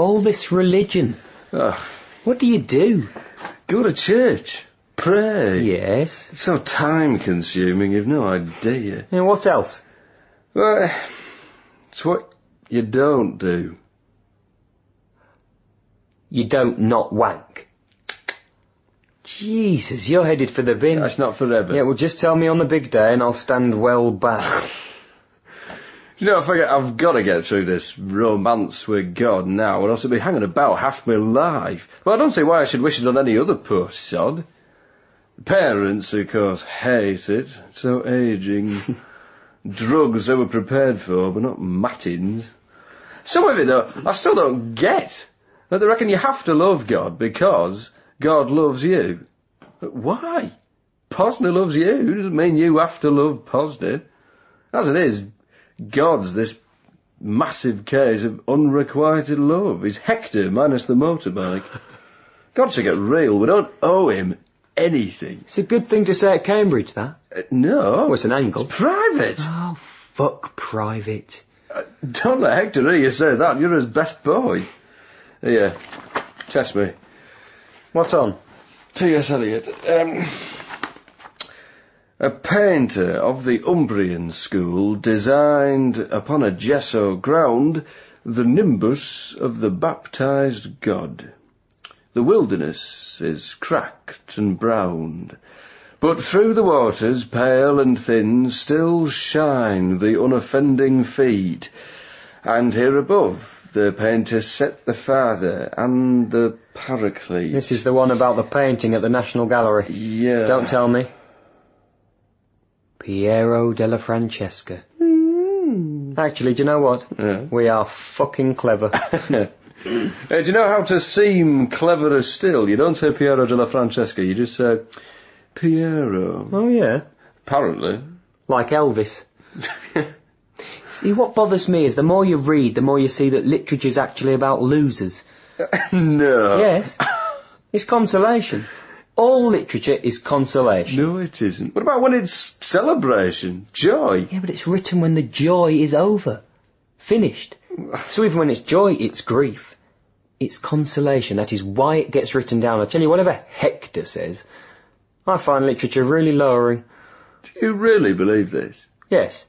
All this religion. Oh, What do you do? go to church. Pray. Yes. It's so time-consuming, you've no idea. And what else? Well, it's what you don't do. You don't not wank. Jesus, you're headed for the bin. That's not forever. Yeah, well, just tell me on the big day and I'll stand well back. You know, I figure I've got to get through this romance with God now, or else I'll be hanging about half my life. Well, I don't see why I should wish it on any other poor sod. Parents, of course, hate it. It's so ageing. Drugs they were prepared for, but not matins. Some of it, though, I still don't get. Like, they reckon you have to love God because God loves you. But why? Posner loves you. Doesn't mean you have to love Posner. As it is, God's this massive case of unrequited love. He's Hector minus the motorbike. God should get real. We don't owe him anything. It's a good thing to say at Cambridge, that. No. Oh, it's an angle. It's private. Oh, fuck private. Don't let Hector hear you say that. You're his best boy. Here, test me. What's on? T.S. Eliot. A painter of the Umbrian school designed upon a gesso ground the nimbus of the baptized God. The wilderness is cracked and browned, but through the waters, pale and thin, still shine the unoffending feet, and here above the painter set the Father and the Paraclete. This is the one about the painting at the National Gallery. Yeah. Don't tell me. Piero della Francesca. Actually, do you know what? Yeah. We are fucking clever. Do you know how to seem cleverer still? You don't say Piero della Francesca, you just say Piero. Oh, yeah. Apparently. Like Elvis. See, what bothers me is the more you read, the more you see that literature's actually about losers. No. Yes. It's consolation. All literature is consolation. No, it isn't. What about when it's celebration? Joy? Yeah, but it's written when the joy is over. Finished. So even when it's joy, it's grief. It's consolation. That is why it gets written down. I tell you, whatever Hector says, I find literature really lowering. Do you really believe this? Yes.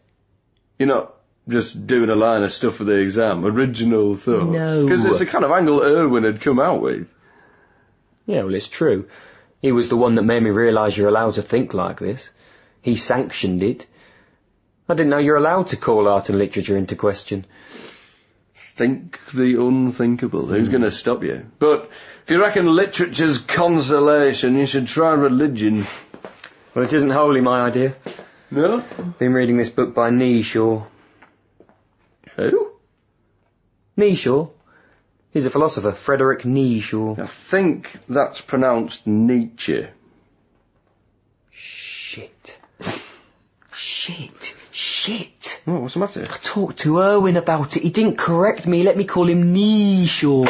You're not just doing a line of stuff for the exam, original thoughts? No. Because it's the kind of angle Irwin had come out with. Yeah, well, it's true. He was the one that made me realise you're allowed to think like this. He sanctioned it. I didn't know you're allowed to call art and literature into question. Think the unthinkable. Who's going to stop you? But if you reckon literature's consolation, you should try religion. Well, it isn't wholly my idea. No? Been reading this book by Kneeshaw. Who? Kneeshaw? He's a philosopher, Frederick Kneeshaw. I think that's pronounced Nietzsche. Shit. Shit. Oh, what's the matter? I talked to Irwin about it. He didn't correct me. Let me call him Kneeshaw.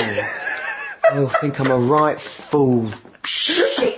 He'll think I'm a right fool. Shit.